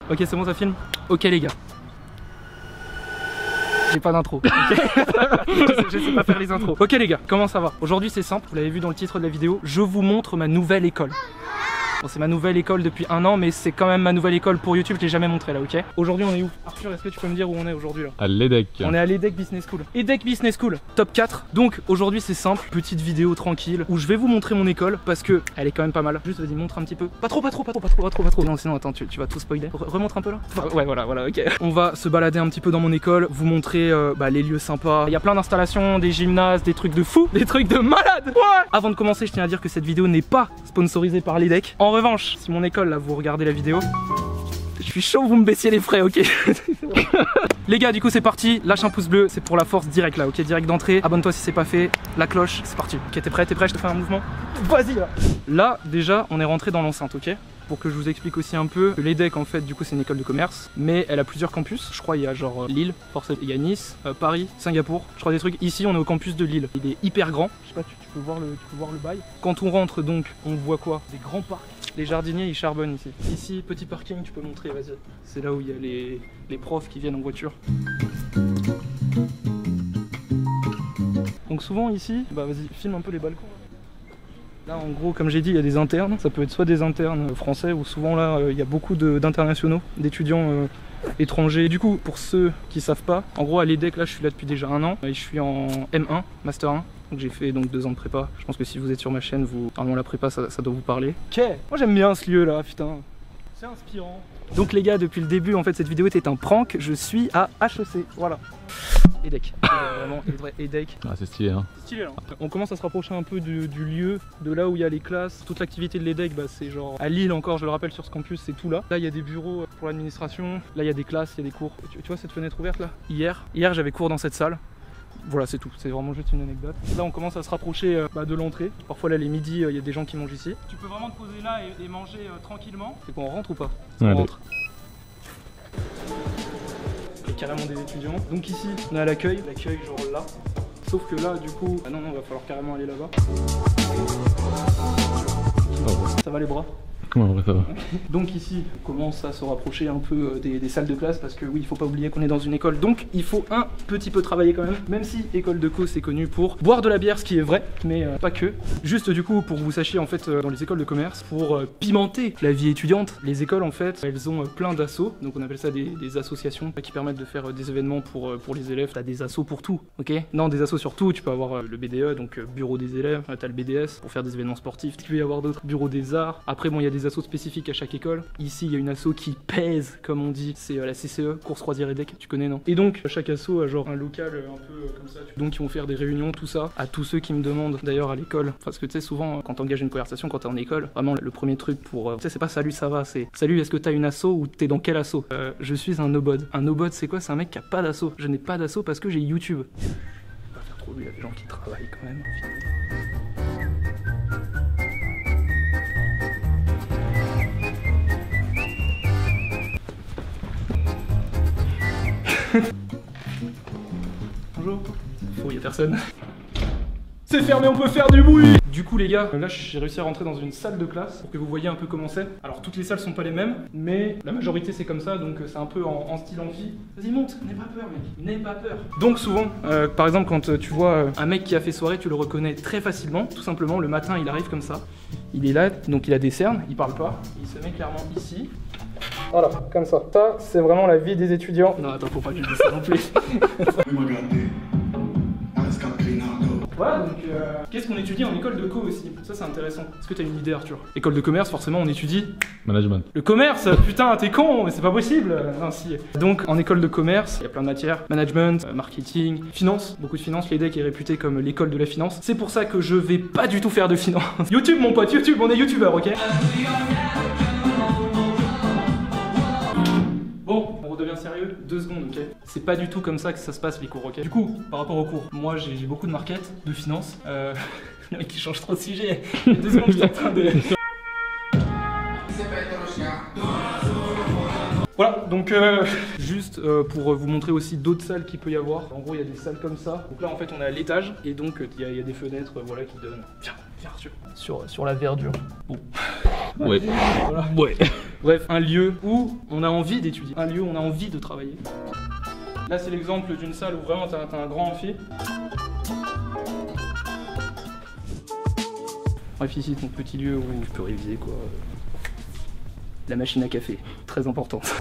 Ok, c'est bon, ça filme. Ok les gars. J'ai pas d'intro. Okay. je sais pas faire les intros. Ok les gars, comment ça va? Aujourd'hui c'est simple, vous l'avez vu dans le titre de la vidéo, je vous montre ma nouvelle école. Bon, c'est ma nouvelle école depuis 1 an, mais c'est quand même ma nouvelle école pour YouTube, je l'ai jamais montré là, ok? Aujourd'hui on est où? Arthur, est-ce que tu peux me dire où on est aujourd'hui là? À l'EDEC. On est à l'EDEC Business School. EDEC Business School, top 4. Donc aujourd'hui c'est simple, petite vidéo tranquille où je vais vous montrer mon école parce que elle est quand même pas mal. Juste vas-y, montre un petit peu. Pas trop. Non, sinon attends, tu vas tout spoiler. Remontre un peu là. Ouais, voilà, ok. On va se balader un petit peu dans mon école, vous montrer les lieux sympas. Il y a plein d'installations, des gymnases, des trucs de fou, des trucs de malade. Ouais. Avant de commencer, je tiens à dire que cette vidéo n'est pas sponsorisée par l'EDEC. En revanche, si mon école là, vous regardez la vidéo, je suis chaud, vous me baissiez les frais, ok? Les gars, du coup c'est parti, lâche un pouce bleu, c'est pour la force direct là, ok? Direct d'entrée, abonne-toi si c'est pas fait, la cloche, c'est parti. Ok, t'es prêt, je te fais un mouvement? Vas-y là. Là, déjà, on est rentré dans l'enceinte, ok? Pour que je vous explique aussi un peu, l'EDEC en fait, du coup c'est une école de commerce, mais elle a plusieurs campus. Je crois il y a genre Lille, forcément, il y a Nice, Paris, Singapour, je crois des trucs. Ici on est au campus de Lille, il est hyper grand, je sais pas, tu peux voir le bail. Quand on rentre donc, on voit quoi? Des grands parcs. Les jardiniers ils charbonnent ici. Ici, petit parking, tu peux montrer, vas-y. C'est là où il y a les profs qui viennent en voiture. Donc souvent ici, bah vas-y, filme un peu les balcons. Là en gros, comme j'ai dit, il y a des internes. Ça peut être soit des internes français ou souvent là, il y a beaucoup d'internationaux, d'étudiants étrangers. Du coup, pour ceux qui savent pas, en gros à l'EDEC, là je suis là depuis déjà 1 an. Et je suis en M1, Master 1. Donc j'ai fait donc 2 ans de prépa. Je pense que si vous êtes sur ma chaîne, normalement la prépa ça doit vous parler. Ok, moi j'aime bien ce lieu là, putain. C'est inspirant. Donc les gars, depuis le début en fait cette vidéo était un prank. Je suis à HEC, voilà. EDEC, vraiment EDEC. Ah c'est stylé hein. C'est stylé là. On commence à se rapprocher un peu du lieu, de là où il y a les classes. Toute l'activité de l'EDEC, bah, c'est genre à Lille encore, je le rappelle, sur ce campus, c'est tout là. Là il y a des bureaux pour l'administration, là il y a des classes, il y a des cours. Tu vois cette fenêtre ouverte là? Hier j'avais cours dans cette salle. Voilà, c'est tout, c'est vraiment juste une anecdote. Là on commence à se rapprocher de l'entrée. Parfois là les midis, il y a des gens qui mangent ici. Tu peux vraiment te poser là et manger tranquillement. C'est qu'on rentre ou pas? Ouais, on rentre. Carrément des étudiants. Donc ici on est à l'accueil genre là. Sauf que là du coup, ah non, va falloir carrément aller là-bas. Ça va les bras? Comment ça va? Donc ici on commence à se rapprocher un peu des salles de classe parce que oui, il faut pas oublier qu'on est dans une école, donc il faut un petit peu travailler quand même si école de co c'est connu pour boire de la bière, ce qui est vrai, mais pas que. Juste du coup pour que vous sachiez en fait dans les écoles de commerce, pour pimenter la vie étudiante, les écoles en fait elles ont plein d'assos, donc on appelle ça des associations qui permettent de faire des événements pour les élèves. T'as des assos pour tout, ok? Non, des assos sur tout, tu peux avoir le BDE, donc bureau des élèves, t'as le BDS pour faire des événements sportifs, tu peux y avoir d'autres, bureau des arts. Après bon, il y a des assos spécifiques à chaque école. Ici il y a une asso qui pèse comme on dit, c'est la CCE, course croisière EDEC, tu connais non? Et donc chaque asso a genre un local un peu comme ça, donc ils vont faire des réunions, tout ça. À tous ceux qui me demandent d'ailleurs à l'école, parce que tu sais souvent quand t'engages une conversation, quand t'es en école, vraiment le premier truc pour, tu sais c'est pas salut ça va, c'est salut est-ce que t'as une asso ou t'es dans quel asso? Je suis un nobody. Un nobody c'est quoi? C'est un mec qui a pas d'asso. Je n'ai pas d'asso parce que j'ai YouTube. Pas faire trop, il y a des gens qui travaillent quand même. Bonjour. Faux, y a personne. C'est fermé, on peut faire du bruit. Du coup les gars, là j'ai réussi à rentrer dans une salle de classe pour que vous voyez un peu comment c'est. Alors toutes les salles sont pas les mêmes, mais la majorité c'est comme ça, donc c'est un peu en style amphi. Vas-y monte, n'aie pas peur mec, n'aie pas peur. Donc souvent, par exemple quand tu vois un mec qui a fait soirée, tu le reconnais très facilement. Tout simplement, le matin il arrive comme ça, il est là, donc il a des cernes, il parle pas, il se met clairement ici. Voilà, comme ça. Ça, c'est vraiment la vie des étudiants. Non, attends, faut pas que je dise ça non plus. Voilà, donc qu'est-ce qu'on étudie en école de co aussi? Ça, c'est intéressant. Est-ce que t'as une idée, Arthur? École de commerce, forcément, on étudie management. Le commerce, putain, t'es con, mais c'est pas possible. Non, si. Donc, en école de commerce, il y a plein de matières. Management, marketing, finance, beaucoup de finance. L'EDEC est réputé comme l'école de la finance. C'est pour ça que je vais pas du tout faire de finance. YouTube, mon pote, YouTube, on est youtubeur, ok? Bon, on redevient sérieux, 2 secondes, ok? C'est pas du tout comme ça que ça se passe les cours, ok? Du coup, par rapport aux cours, moi j'ai beaucoup de market, de finance. Le mec qui change trop de sujet. 2 secondes, je suis en train de... Voilà, donc juste pour vous montrer aussi d'autres salles qu'il peut y avoir. En gros, il y a des salles comme ça. Donc là, en fait, on est à l'étage et donc il y a des fenêtres voilà, qui donnent... Viens Arthur, sur la verdure. Bon. Ouais. Voilà. Ouais. Bref, un lieu où on a envie d'étudier, un lieu où on a envie de travailler. Là c'est l'exemple d'une salle où vraiment t'as un grand amphi. Bref, ici ton petit lieu où tu peux réviser quoi. La machine à café, très importante.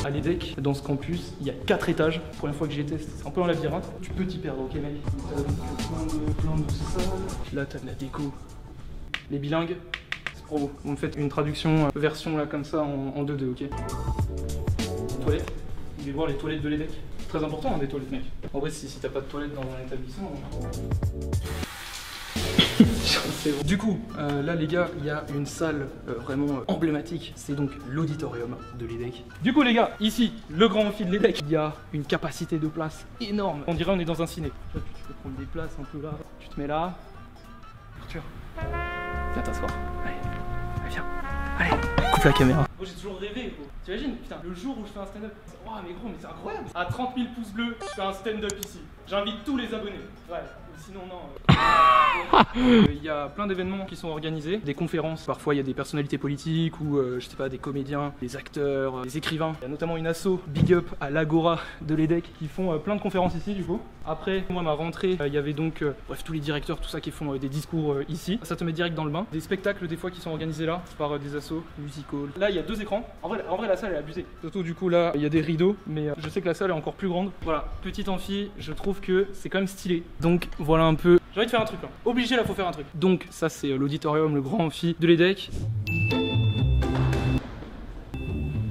À l'EDEC, dans ce campus, il y a 4 étages. La première fois que j'y étais, c'est un peu un labyrinthe. Tu peux t'y perdre, ok mec. T'as plein de salles. Là t'as de la déco. Les bilingues, c'est pour vous. Vous me faites une traduction version là comme ça en 2-2, ok. Toilettes. Vous voulez voir les toilettes de l'EDEC. Très important hein, des toilettes mec. En vrai si t'as pas de toilettes dans un établissement. Du coup, là les gars, il y a une salle vraiment emblématique, c'est donc l'auditorium de l'EDEC. Du coup les gars, ici, le grand amphi de l'EDEC, il y a une capacité de place énorme. On dirait on est dans un ciné. Là, tu peux prendre des places un peu là, tu te mets là. Arthur, viens t'asseoir. Allez, viens. Allez, coupe la caméra. Moi j'ai toujours rêvé gros. T'imagines, putain, le jour où je fais un stand-up, oh mais gros, mais c'est incroyable. À 30 000 pouces bleus, je fais un stand-up ici. J'invite tous les abonnés. Ouais, sinon non. Il y a plein d'événements qui sont organisés, des conférences, parfois il y a des personnalités politiques ou je sais pas, des comédiens, des acteurs, des écrivains. Il y a notamment une asso, Big Up à l'Agora de l'EDEC qui font plein de conférences ici du coup. Après, moi ma rentrée, il y avait donc bref tous les directeurs, tout ça qui font des discours ici. Ça te met direct dans le bain. Des spectacles des fois qui sont organisés là par des assos, musical. Là il y a 2 écrans. En vrai la salle est abusée. Surtout du coup là il y a des rideaux, mais je sais que la salle est encore plus grande. Voilà, petite amphi, je trouve que c'est quand même stylé. Donc voilà un peu. J'ai envie de faire un truc là. Obligé là, faut faire un truc. Donc ça c'est l'auditorium, le grand amphi de l'EDEC.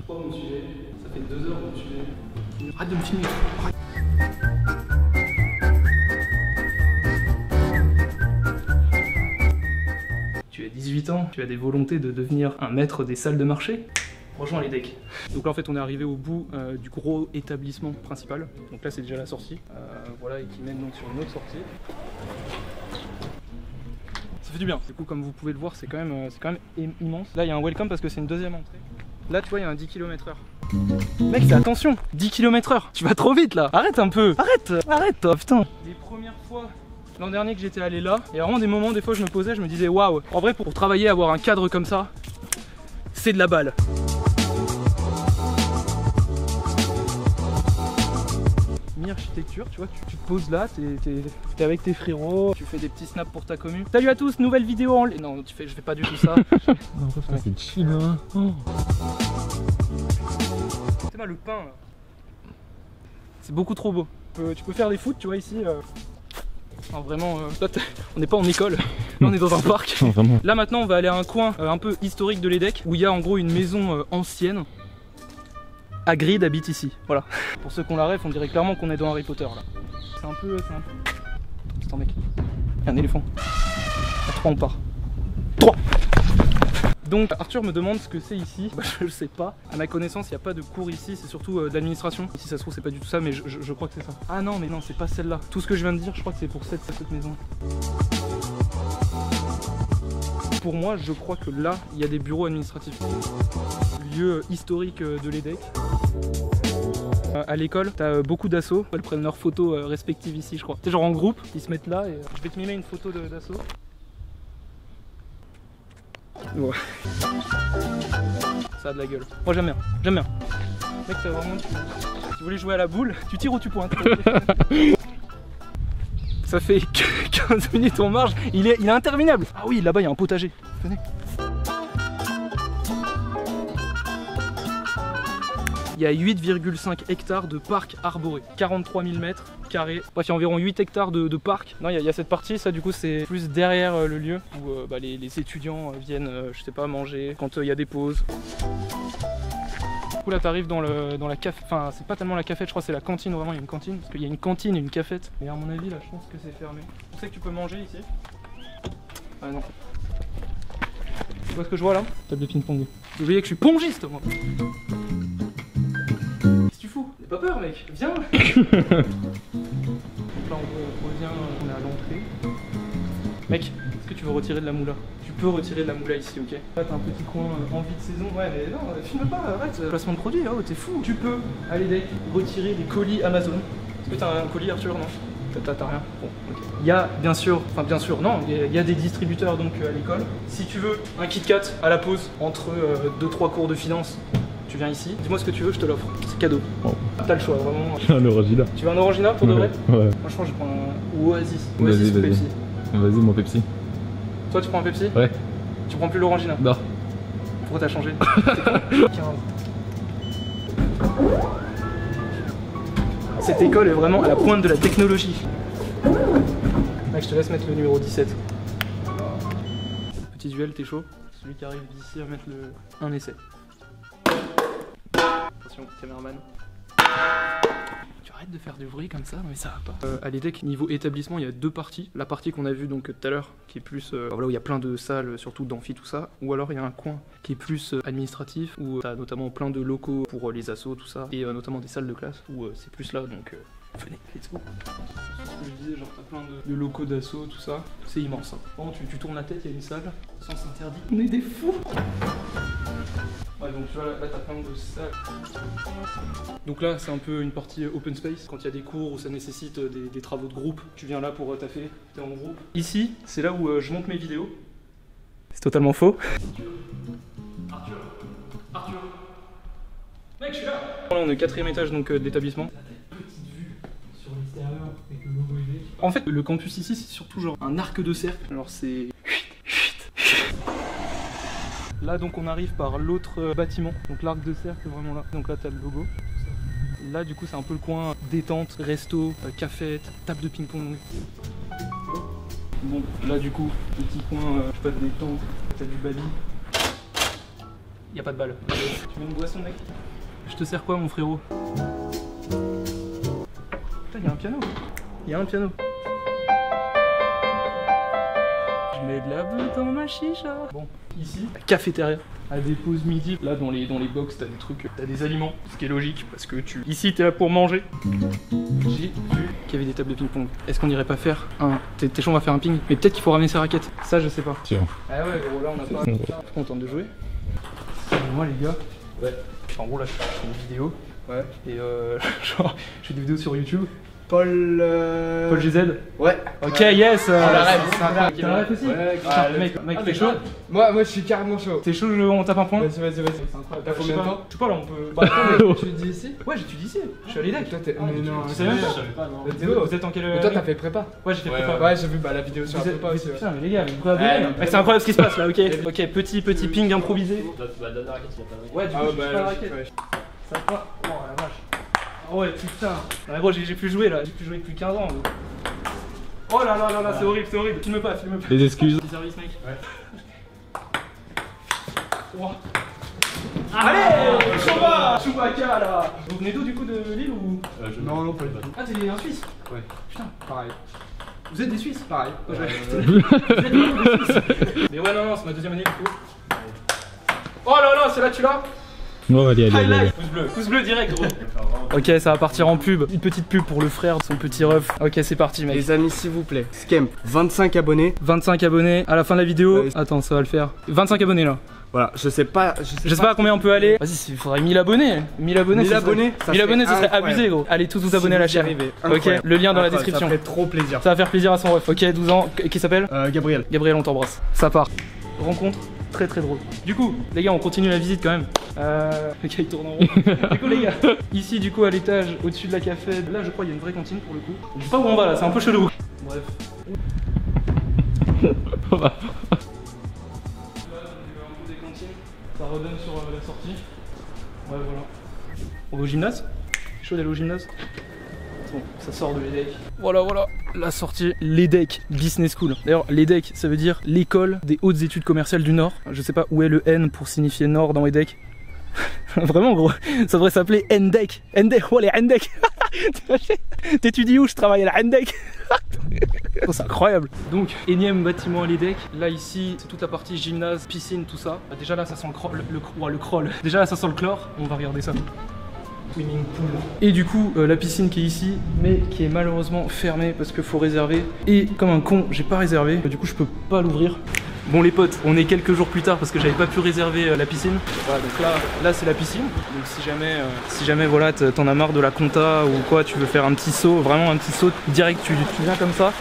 Oh mon sujet, ça fait 2 heures mon sujet. Arrête de me filmer. Arrête. Tu as 18 ans, tu as des volontés de devenir un maître des salles de marché. Rejoins l'EDEC. Donc là en fait on est arrivé au bout du gros établissement principal. Donc là c'est déjà la sortie. Voilà, et qui mène donc sur une autre sortie. Ça fait du bien. Du coup comme vous pouvez le voir c'est quand même immense. Là il y a un welcome parce que c'est une 2e entrée. Là tu vois il y a un 10 km/h. Mec fais attention, 10 km/h. Tu vas trop vite là. Arrête un peu. Arrête toi putain. Les premières fois l'an dernier que j'étais allé là, il y a vraiment des moments, des fois je me posais, je me disais waouh. En vrai pour travailler, avoir un cadre comme ça, c'est de la balle. Architecture, tu vois, tu te poses là, t'es avec tes frérots, tu fais des petits snaps pour ta commu. Salut à tous, nouvelle vidéo en ligne. Non, je fais pas du tout ça. C'est chill hein. Oh. C'est pas le pain là. C'est beaucoup trop beau. Tu peux faire des foot, tu vois ici. Non, vraiment, là, on n'est pas en école, là on est dans un parc. Non, là maintenant on va aller à un coin un peu historique de l'EDEC où il y a en gros une maison ancienne. Hagrid habite ici, voilà. Pour ceux qui ont la ref, on dirait clairement qu'on est dans Harry Potter là. C'est un peu... Attends mec, il y a un éléphant. À 3 on part. 3. Donc Arthur me demande ce que c'est ici. Bah, je sais pas. À ma connaissance, il n'y a pas de cours ici, c'est surtout d'administration. Si ça se trouve, c'est pas du tout ça, mais je crois que c'est ça. Ah non, mais non, c'est pas celle-là. Tout ce que je viens de dire, je crois que c'est pour cette maison. Pour moi, je crois que là, il y a des bureaux administratifs. Lieu historique de l'EDEC. À l'école, t'as beaucoup d'assauts. Elles prennent leurs photos respectives ici, je crois. C'est genre en groupe, ils se mettent là et je vais te mimer une photo d'assaut. Ouais. Ça a de la gueule. Moi j'aime bien. Mec, t'as vraiment... Tu voulais jouer à la boule, tu tires ou tu pointes. Ça fait 15 minutes on marche, il est interminable. Ah oui, là-bas il y a un potager. Venez. Il y a 8,5 hectares de parc arboré, 43 000 mètres carrés. Bref, il y a environ 8 hectares de parc. Non, il y a cette partie, ça du coup c'est plus derrière le lieu où les étudiants viennent, je sais pas, manger quand il y a des pauses. Du coup là t'arrives dans la café, enfin c'est pas tellement la cafette, je crois que c'est la cantine, vraiment il y a une cantine, parce qu'il y a une cantine et une cafette. Mais à mon avis là je pense que c'est fermé. Tu sais que tu peux manger ici? Ah non. Tu vois ce que je vois là? Table de ping-pong. J'ai oublié que je suis pongiste moi. Qu'est-ce que tu fous? T'as pas peur mec, viens. Donc là on revient, on est à l'entrée. Mec, est-ce que tu veux retirer de la moula? Tu peux retirer de la moula ici, ok? Là t'as un petit coin envie de saison, ouais mais non, filme pas, arrête, placement de produit, oh t'es fou. Tu peux aller retirer les colis Amazon. Est-ce que t'as un colis Arthur, non? T'as rien? Bon, ok. Il y a bien sûr, non, il y a des distributeurs donc à l'école. Si tu veux un KitKat à la pause entre 2-3 cours de finance, tu viens ici. Dis-moi ce que tu veux, je te l'offre. C'est cadeau. Oh. T'as le choix, vraiment. Un Orangina. Tu veux un Orangina pour de vrai? Ouais. Moi je pense que je prends un Oasis. Oasis ou Pepsi? Vas-y, mon Pepsi. Toi tu prends un Pepsi? Ouais. Tu prends plus l'Orangina? Non. Pourquoi t'as changé? 15. Cette école est vraiment à la pointe de la technologie. Mec, je te laisse mettre le numéro 17. Petit duel, t'es chaud? Celui qui arrive d'ici à mettre un essai. Attention, caméraman. Tu arrêtes de faire du bruit comme ça? Non mais ça va pas. À l'EDEC, niveau établissement, il y a deux parties. La partie qu'on a vue donc tout à l'heure, qui est plus voilà, où il y a plein de salles, surtout d'amphi, tout ça. Ou alors il y a un coin qui est plus administratif, où t'as notamment plein de locaux pour les assos, tout ça. Et notamment des salles de classe, où c'est plus là, donc venez, let's go. Je disais, genre t'as plein de locaux d'assaut, tout ça. C'est immense. Hein. Bon, tu tournes la tête, il y a une salle, sens interdit. On est des fous. Ouais, donc tu vois, là t'as plein de salles. Donc là, c'est un peu une partie open space. Quand il y a des cours où ça nécessite des travaux de groupe, tu viens là pour taffer, t'es en groupe. Ici, c'est là où je monte mes vidéos. C'est totalement faux. Arthur. Mec, je suis là. Là, on est au 4e étage donc de l'établissement. En fait, le campus ici, c'est surtout genre un arc de cercle. Alors c'est... Là, donc, on arrive par l'autre bâtiment. Donc l'arc de cercle, vraiment là. Donc là, t'as le logo. Là, du coup, c'est un peu le coin détente, resto, cafette, table de ping-pong. Bon, là, du coup, petit coin, je sais pas, de détente, t'as du baby. Y a pas de balle. Tu veux une boisson, mec? Je te sers quoi, mon frérot? Putain, y'a un piano. Il y a un piano. Je mets de la bleue dans ma chicha. Bon, ici, la cafétéria. À des pauses midi. Là, dans les box, t'as des trucs, t'as des aliments. Ce qui est logique parce que ici, t'es là pour manger. J'ai vu qu'il y avait des tables de ping-pong. Est-ce qu'on irait pas faire un. T'es chaud, on va faire un ping. Mais peut-être qu'il faut ramener ses raquettes. Ça, je sais pas. Tiens. Ah ouais, gros, là, on a pas. Je suis content de jouer. Moi, les gars. Ouais. En gros, là, je fais une vidéo. Ouais. Et genre, je fais des vidéos sur YouTube. Paul GZ? Ouais. Ok, yes. T'as la ref aussi? Ouais. Mec, t'es chaud? Moi, je suis carrément chaud. T'es chaud, on tape un point? Vas-y. C'est incroyable. T'as combien de temps? Je sais pas, là, on peut. Bah, attends, tu étudies ici? Ouais, j'étudie ici. Je suis à l'EDEC. Toi, t'es. Mais non, je savais même pas. Vous êtes en quelle. Mais toi, t'as fait prépa? Ouais, j'ai fait prépa. Ouais, j'ai vu la vidéo sur la prépa aussi. Putain, mais les gars, vous pouvez abonner. C'est incroyable ce qui se passe là, ok. Ok, petit ping improvisé. Bah, donne la raquette, il a pas de raquette. Ouais, du coup, je pas la raquette. Ça va. Oh la vache. Oh ouais, putain. Ah, gros, j'ai plus joué là, j'ai plus joué depuis 15 ans. Gros. Oh là là là là, c'est horrible, c'est horrible. Filme pas. Les excuses. Petit service, mec. Ouais. Oh. Allez, Chewbacca là. Vous venez d'où du coup, de Lille ou? Non, pas du tout. Ah, t'es un Suisse? Ouais. Putain, pareil. Vous êtes des Suisses? Pareil. Vous êtes des Suisses. Mais ouais, non, c'est ma deuxième année du coup. Oh là là, c'est là, tu l'as? Oh, allez. Pouce bleu direct, gros. Ok, ça va partir en pub. Une petite pub pour le frère de son petit ref. Ok, c'est parti, mec. Les amis, s'il vous plaît. Scamp, 25 abonnés. 25 abonnés à la fin de la vidéo. Attends, ça va le faire. 25 abonnés là. Voilà, je sais pas à combien on peut aller. Vas-y, il faudrait 1000 abonnés. 1000 abonnés, 1000 abonnés, ça serait abusé, gros. Allez, tous vous abonner à la chaîne. Ok, le lien dans la description. Ça fait trop plaisir. Ça va faire plaisir à son ref. Ok, 12 ans. Qui s'appelle Gabriel. Gabriel, on t'embrasse. Ça part. Rencontre très drôle. Du coup, les gars, on continue la visite quand même. Le gars il tourne en rond. Du coup, les gars, ici, du coup, à l'étage, au-dessus de la café, là, je crois il y a une vraie cantine pour le coup. Je sais pas où on va là, c'est un peu chelou. Bref. Là, des cantines. Ça redonne sur la sortie. Ouais, voilà. On va au gymnase? Chaud d'aller au gymnase? Bon, ça sort de l'EDEC. Voilà, la sortie. L'EDEC Business School. D'ailleurs, l'EDEC, ça veut dire l'école des hautes études commerciales du Nord. Je sais pas où est le N pour signifier Nord dans EDEC. Vraiment, gros, ça devrait s'appeler NDEC. NDEC, oh les NDEC. T'étudies où? Je travaille à la NDEC. Oh, c'est incroyable. Donc, énième bâtiment à l'EDEC. Là, ici, c'est toute la partie gymnase, piscine, tout ça. Déjà là, ça sent le crawl. Déjà là, ça sent le chlore. On va regarder ça. Swimming pool. Et du coup, la piscine qui est ici, mais qui est malheureusement fermée parce qu'il faut réserver. Et comme un con, j'ai pas réservé. Du coup, je peux pas l'ouvrir. Bon les potes, on est quelques jours plus tard parce que j'avais pas pu réserver la piscine. Voilà, donc là c'est la piscine. Donc si jamais voilà t'en as marre de la compta ou quoi, tu veux faire un petit saut, vraiment un petit saut direct, tu viens comme ça.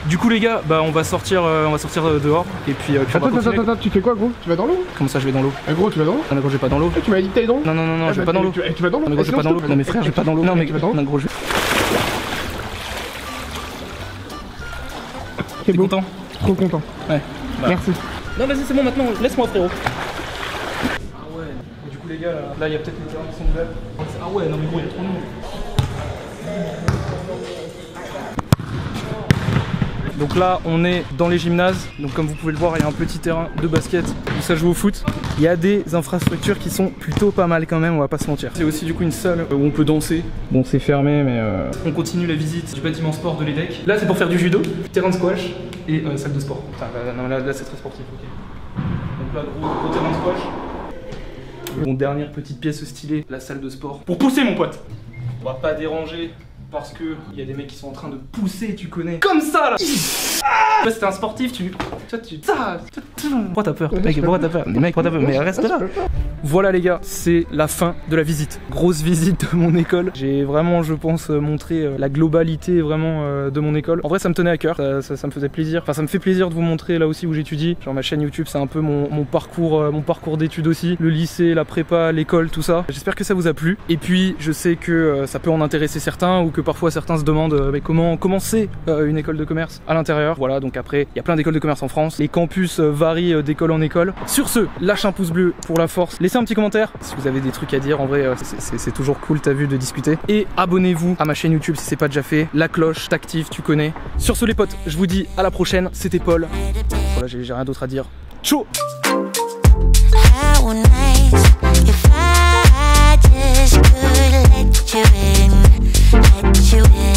Du coup les gars, bah on va sortir dehors et puis Attends, tu fais quoi gros? Tu vas dans l'eau? Comment ça je vais dans l'eau? Gros, tu vas dans l'eau? Ah mais gros je vais pas dans l'eau. Tu m'as dit que t'allais dans l'eau? Non, je vais pas dans l'eau. Tu vas dans l'eau? Non mais gros je vais pas dans l'eau. Non mais frère, je vais pas dans l'eau. Non mais tu vas dans l'eau? non gros je... C'est T'es beau. content? Trop content. Ouais. Bah. Merci. Non vas-y c'est bon maintenant, laisse-moi frérot. Ah ouais, du coup les gars là il y a peut-être les terrains qui sont ouverts. Ah ouais non mais gros il y a trop de monde. Donc là on est dans les gymnases, donc comme vous pouvez le voir il y a un petit terrain de basket où ça joue au foot. Il y a des infrastructures qui sont plutôt pas mal quand même, on va pas se mentir. C'est aussi du coup une salle où on peut danser. Bon c'est fermé mais on continue la visite du bâtiment sport de l'EDEC. Là c'est pour faire du judo, terrain de squash et salle de sport. Enfin, là c'est très sportif, ok. Donc là gros terrain de squash. Bon dernière petite pièce stylée, la salle de sport. Pour pousser mon pote. On va pas déranger. Parce que il y a des mecs qui sont en train de pousser, tu connais. Comme ça là. Toi c'était un sportif, pourquoi t'as peur? Mec, pourquoi t'as peur? Mais mec, pourquoi t'as peur? Mais reste là. Voilà les gars, c'est la fin de la visite. Grosse visite de mon école. J'ai vraiment, je pense, montré la globalité vraiment de mon école. En vrai ça me tenait à cœur, ça me faisait plaisir. Enfin ça me fait plaisir de vous montrer là aussi où j'étudie. Genre ma chaîne YouTube c'est un peu mon parcours d'études aussi. Le lycée, la prépa, l'école, tout ça. J'espère que ça vous a plu. Et puis je sais que ça peut en intéresser certains ou que parfois certains se demandent mais comment c'est une école de commerce à l'intérieur. Voilà, donc après il y a plein d'écoles de commerce en France. Les campus varient d'école en école. Sur ce, lâche un pouce bleu pour la force. Laissez un petit commentaire si vous avez des trucs à dire. En vrai c'est toujours cool, t'as vu, de discuter. Et abonnez-vous à ma chaîne YouTube si c'est pas déjà fait. La cloche, t'active, tu connais. Sur ce les potes, je vous dis à la prochaine. C'était Paul. Voilà, j'ai rien d'autre à dire. Ciao. Let you in.